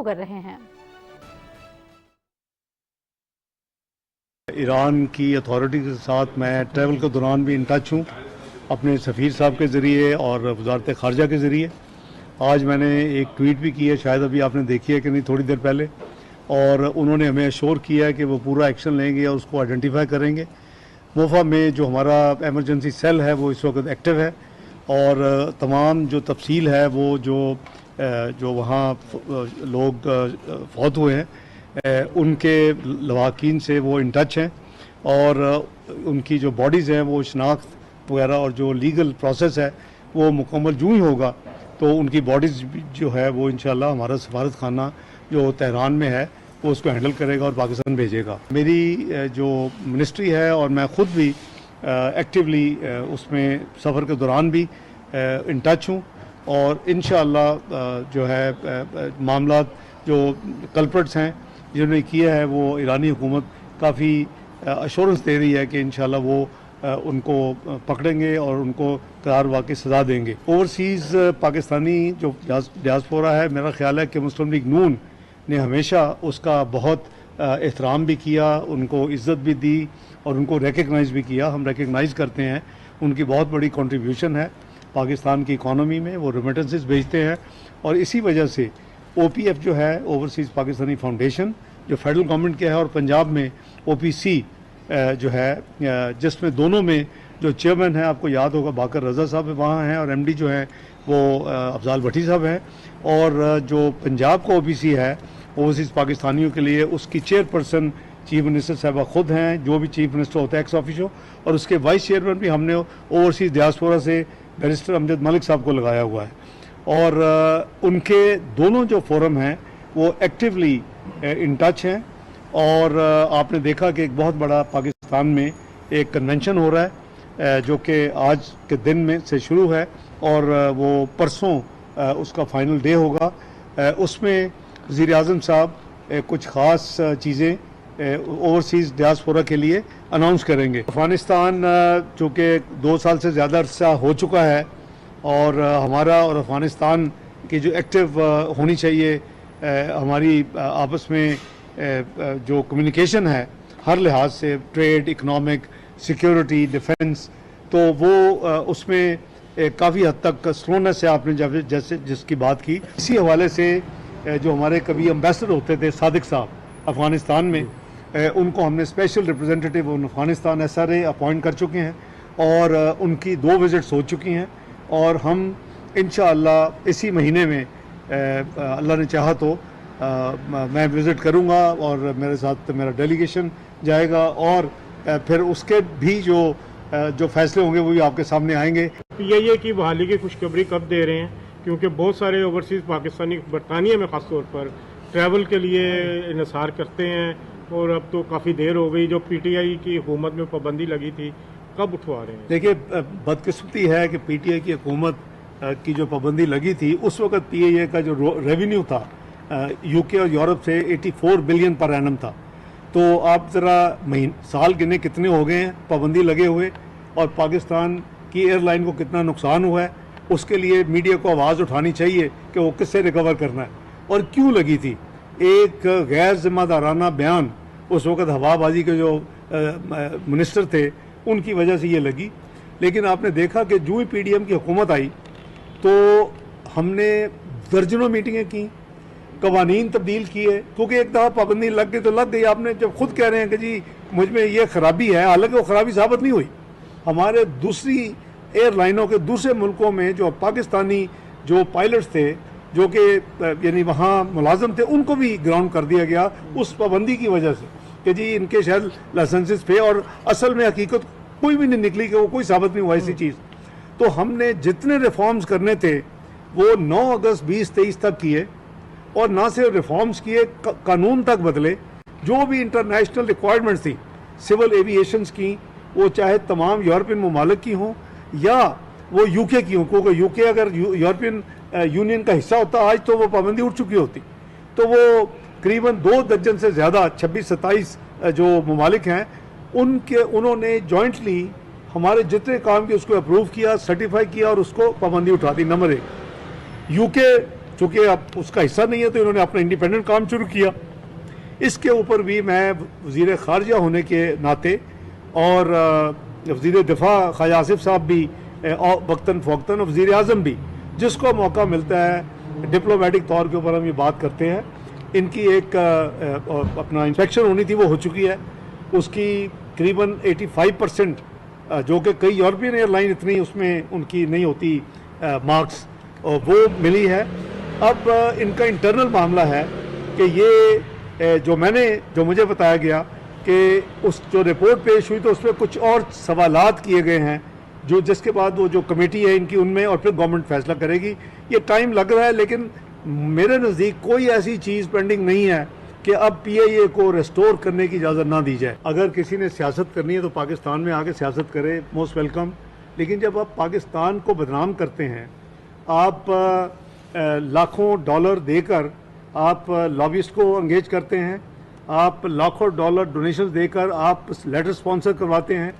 कर रहे हैं। ईरान की अथॉरिटी के साथ मैं ट्रैवल के दौरान भी इन टच हूँ, अपने सफ़ीर साहब के ज़रिए और वज़ारत ख़ारजा के ज़रिए। आज मैंने एक ट्वीट भी की है, शायद अभी आपने देखी है कि नहीं, थोड़ी देर पहले, और उन्होंने हमें अश्योर किया है कि वो पूरा एक्शन लेंगे और उसको आइडेंटिफाई करेंगे। मोफा में जो हमारा एमरजेंसी सेल है वो इस वक्त एक्टिव है और तमाम जो तफसील है वो जो वहाँ लोग फौत हुए हैं उनके लवाकिन से वो इन टच हैं और उनकी जो बॉडीज़ हैं वो शनाख्त वगैरह और जो लीगल प्रोसेस है वो मुकम्मल यूँ ही होगा तो उनकी बॉडीज़ जो है वो इंशाल्लाह हमारा सफारत खाना जो तेहरान में है वो उसको हैंडल करेगा और पाकिस्तान भेजेगा। मेरी जो मिनिस्ट्री है और मैं ख़ुद भी एक्टिवली उसमें सफ़र के दौरान भी इन टच हूँ और इंशाअल्लाह जो है मामला जो कल्प्रिट्स हैं जिन्होंने किया है वो ईरानी हुकूमत काफ़ी अश्योरेंस दे रही है कि इंशाअल्लाह वो उनको पकड़ेंगे और उनको करार वाक़ई सज़ा देंगे। ओवरसीज़ पाकिस्तानी जो डियास्पोरा है, मेरा ख्याल है कि मुस्लिम लीग नून ने हमेशा उसका बहुत एहतराम भी किया, उनको इज़्ज़त भी दी और उनको रिकग्नाइज़ भी किया। हम रिकग्नाइज़ करते हैं उनकी बहुत बड़ी कंट्रीब्यूशन है पाकिस्तान की इकॉनमी में, वो रेमिटेंसेस भेजते हैं और इसी वजह से OPF जो है ओवरसीज़ पाकिस्तानी फाउंडेशन जो फेडरल गवर्नमेंट के है और पंजाब में OPC जो है जिसमें दोनों में जो चेयरमैन है आपको याद होगा बाकर रज़ा साहब वहाँ हैं और MD जो हैं वो अफजाल भट्टी साहब हैं और जो पंजाब का OPC है ओवरसीज़ पाकिस्तानियों के लिए उसकी चेयरपर्सन चीफ मिनिस्टर साहबा खुद हैं, जो भी चीफ मिनिस्टर होता है एक्स ऑफिशो, और उसके वाइस चेयरमैन भी हमने ओवरसीज़ डियास्पोरा से बैरिस्टर अमजद मलिक साहब को लगाया हुआ है और उनके दोनों जो फोरम हैं वो एक्टिवली इन टच हैं और आपने देखा कि एक बहुत बड़ा पाकिस्तान में एक कन्वेंशन हो रहा है जो कि आज के दिन में से शुरू है और वो परसों उसका फाइनल डे होगा। उसमें वज़ीर-ए-आज़म साहब कुछ ख़ास चीज़ें ओवरसीज़ डियास्पोरा के लिए अनाउंस करेंगे। अफ़गानिस्तान चूँकि 2 साल से ज़्यादा अरसा हो चुका है और हमारा और अफ़गानिस्तान की जो एक्टिव होनी चाहिए हमारी आपस में जो कम्युनिकेशन है हर लिहाज से, ट्रेड, इकनॉमिक, सिक्योरिटी, डिफेंस, तो वो उसमें काफ़ी हद तक स्लोनेस है आपने जैसे जिसकी बात की। इसी हवाले से जो हमारे कभी एम्बेसडर होते थे सादिक साहब अफ़गानिस्तान में, उनको हमने special representative on Afghanistan SRA appoint कर चुके हैं और उनकी 2 विज़िट्स हो चुकी हैं और हम इंशाअल्लाह इसी महीने में अल्लाह ने चाहा तो मैं विज़िट करूंगा और मेरे साथ मेरा डेलीगेशन जाएगा और फिर उसके भी जो फैसले होंगे वो भी आपके सामने आएंगे। PIA की बहाली की खुशखबरी कब दे रहे हैं, क्योंकि बहुत सारे ओवरसीज़ पाकिस्तानी बरतानिया में ख़ास तौर पर ट्रैवल के लिए इन्हिसार करते हैं और अब तो काफ़ी देर हो गई। जो PTI की हुकूमत में पाबंदी लगी थी, कब उठवा रहे हैं? देखिए, बदकिस्मती है कि PTI की हुकूमत की जो पाबंदी लगी थी उस वक्त PIA का जो रेवेन्यू था UK और यूरोप से 84 बिलियन पर एनम था। तो आप ज़रा साल गिने कितने हो गए हैं पाबंदी लगे हुए और पाकिस्तान की एयरलाइन को कितना नुकसान हुआ है, उसके लिए मीडिया को आवाज़ उठानी चाहिए कि वो किससे रिकवर करना है और क्यों लगी थी। एक गैर जिम्मेदाराना बयान उस वक़्त हवाबाजी के जो मिनिस्टर थे उनकी वजह से ये लगी। लेकिन आपने देखा कि जो ही PDM की हुकूमत आई तो हमने दर्जनों मीटिंगें की, कवानीन तब्दील किए, क्योंकि एक दफ़ा पाबंदी लग गई तो लग गई। आपने जब खुद कह रहे हैं कि जी मुझ में ये खराबी है, हालांकि वो खराबी साबित नहीं हुई। हमारे दूसरी एयरलाइनों के दूसरे मुल्कों में जो पाकिस्तानी जो पायलट्स थे जो कि यानी वहाँ मुलाजम थे उनको भी ग्राउंड कर दिया गया उस पाबंदी की वजह से कि जी इनके शायद लाइसेंसेस थे और असल में हकीकत कोई भी नहीं निकली कि वो कोई साबित नहीं हुआ ऐसी चीज़। तो हमने जितने रिफॉर्म्स करने थे वो 9 अगस्त 2023 तक किए और ना सिर्फ रिफॉर्म्स किए, कानून तक बदले। जो भी इंटरनेशनल रिक्वायरमेंट्स थी सिविल एविएशंस की, वो चाहे तमाम यूरोपियन ममालिक की हों या वो UK की हों, क्योंकि UK अगर यूरोपियन यूनियन का हिस्सा होता आज तो वो पाबंदी उठ चुकी होती। तो वो करीबन 2 दर्जन से ज़्यादा 26-27 जो ममालिक हैं उन्होंने जॉइंटली हमारे जितने काम किए उसको अप्रूव किया, सर्टिफाई किया और उसको पाबंदी उठा दी। नंबर 1, UK चूँकि अब उसका हिस्सा नहीं है तो इन्होंने अपना इंडिपेंडेंट काम शुरू किया। इसके ऊपर भी मैं वज़ीर ख़ारजा होने के नाते और वज़ीर दिफा ख्वाजा आसिफ साहब भी वक्तन फ़ौक्तन, वज़ीर आज़म भी, जिसको मौका मिलता है डिप्लोमेटिक तौर के ऊपर हम ये बात करते हैं। इनकी एक अपना इंस्पेक्शन होनी थी, वो हो चुकी है। उसकी करीबन 85% जो कि कई यूरोपियन एयरलाइन इतनी उसमें उनकी नहीं होती मार्क्स, वो मिली है। अब इनका इंटरनल मामला है कि ये जो मुझे बताया गया कि उस जो रिपोर्ट पेश हुई तो उसमें कुछ और सवालात किए गए हैं जो जिसके बाद वो जो कमेटी है इनकी उनमें और फिर गवर्नमेंट फैसला करेगी। ये टाइम लग रहा है, लेकिन मेरे नज़दीक कोई ऐसी चीज़ पेंडिंग नहीं है कि अब PIA को रेस्टोर करने की इजाज़त ना दी जाए। अगर किसी ने सियासत करनी है तो पाकिस्तान में आके सियासत करे, मोस्ट वेलकम। लेकिन जब आप पाकिस्तान को बदनाम करते हैं, आप लाखों डॉलर देकर आप लॉबिस्ट को एंगेज करते हैं, आप लाखों डॉलर डोनेशंस देकर आप लेटर स्पॉन्सर करवाते हैं,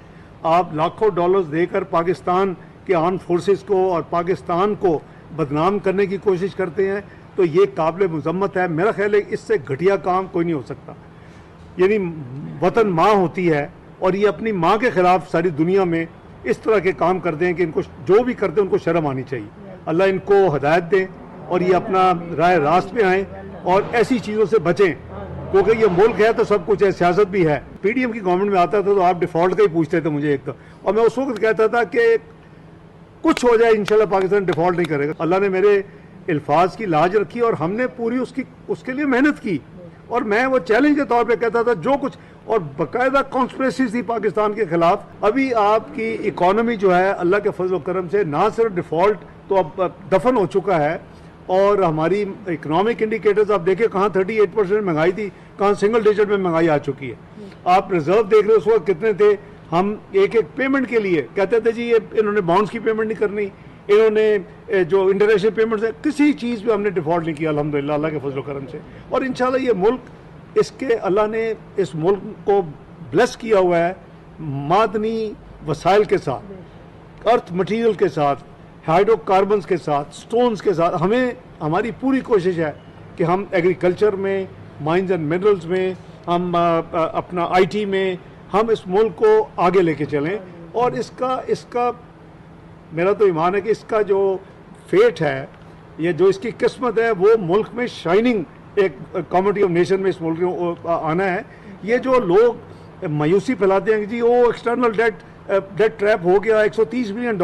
आप लाखों डॉलर्स देकर पाकिस्तान के आर्म फोर्सेस को और पाकिस्तान को बदनाम करने की कोशिश करते हैं, तो ये काबिल मज़म्मत है। मेरा ख्याल है इससे घटिया काम कोई नहीं हो सकता। यानी वतन माँ होती है और ये अपनी माँ के ख़िलाफ़ सारी दुनिया में इस तरह के काम करते हैं कि इनको जो भी करते हैं उनको शर्म आनी चाहिए। अल्लाह इनको हदायत दे और ये अपना राह रास्त पे आएँ और ऐसी चीज़ों से बचें, क्योंकि ये मुल्क है तो सब कुछ है, सियासत भी है। PDM की गवर्नमेंट में आता था तो आप डिफ़ॉल्ट का ही पूछते थे मुझे एक तो, और मैं उस वक्त कहता था कि कुछ हो जाए इंशाल्लाह पाकिस्तान डिफ़ॉल्ट नहीं करेगा। अल्लाह ने मेरे अल्फाज की लाज रखी और हमने पूरी उसके लिए मेहनत की, और मैं वो चैलेंज के तौर पे कहता था जो कुछ, और बाकायदा कॉन्स्पिरेसी थी पाकिस्तान के खिलाफ। अभी आपकी इकॉनमी जो है अल्लाह के फजल करम से ना सिर्फ डिफ़ॉल्ट तो अब दफन हो चुका है, और हमारी इकोनॉमिक इंडिकेटर्स आप देखें कहाँ 38% महंगाई थी, कहाँ सिंगल डिजिट में महंगाई आ चुकी है। आप रिजर्व देख रहे हो उस वक्त कितने थे। हम एक एक पेमेंट के लिए कहते थे जी ये इन्होंने बॉन्ड्स की पेमेंट नहीं करनी, इन्होंने जो इंटरनेशनल पेमेंट्स है, किसी चीज़ पे हमने डिफ़ॉल्ट नहीं किया अल्हम्दुलिल्लाह अल्लाह के फजल करम से। और इंशाल्लाह ये मुल्क इसके अल्लाह ने इस मुल्क को ब्लेस किया हुआ है मादनी वसाइल के साथ, अर्थ मटीरियल के साथ, हाइड्रोकार्बन्स के साथ, स्टोन्स के साथ। हमारी पूरी कोशिश है कि हम एग्रीकल्चर में, माइंस एंड मिनरल्स में, हम अपना IT में हम इस मुल्क को आगे लेके चलें। और इसका मेरा तो ईमान है कि इसका जो फेट है, ये जो इसकी किस्मत है, वो मुल्क में शाइनिंग एक कम्युनिटी ऑफ नेशन में इस मुल्क में आना है। ये जो लोग मायूसी फैलाते हैं कि जी वो एक्सटर्नल डेट ट्रैप हो गया, $130 बिलियन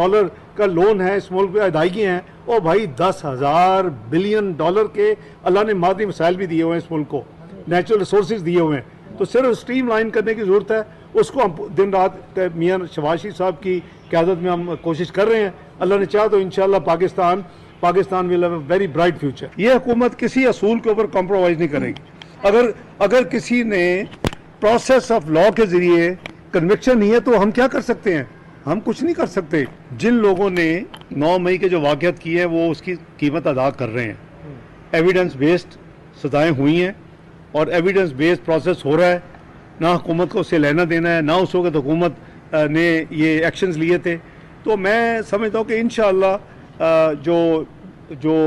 का लोन है इस मुल्क पे, अदायगी हैं। ओ भाई $10,000 बिलियन के अल्लाह ने मादी मसाइल भी दिए हुए हैं इस मुल्क को, नेचुरल रिसोर्सेज दिए हुए हैं, तो सिर्फ स्ट्रीम लाइन करने की ज़रूरत है। उसको हम दिन रात मियाँ शहबाज शरीफ साहब की क़यादत में हम कोशिश कर रहे हैं। अल्लाह ने चाहा तो इंशाल्लाह Pakistan will have a very bright future. ये हुकूमत किसी असूल के ऊपर कॉम्प्रोमाइज़ नहीं करेगी। अगर किसी ने प्रोसेस ऑफ लॉ के ज़रिए कन्विक्शन नहीं है तो हम क्या कर सकते हैं? हम कुछ नहीं कर सकते। जिन लोगों ने 9 मई के जो वाक़यात किए हैं वो उसकी कीमत अदा कर रहे हैं। एविडेंस बेस्ड सज़ाएँ हुई हैं और एविडेंस बेस्ड प्रोसेस हो रहा है। ना हुकूमत को उससे लेना देना है, ना उस वक्त हुकूमत ने ये एक्शंस लिए थे। तो मैं समझता हूँ कि इंशाअल्लाह जो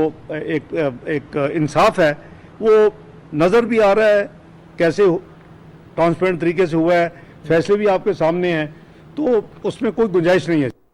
एक इंसाफ है वो नज़र भी आ रहा है कैसे ट्रांसपेरेंट तरीके से हुआ है, फैसले भी आपके सामने हैं, तो उसमें कोई गुंजाइश नहीं है।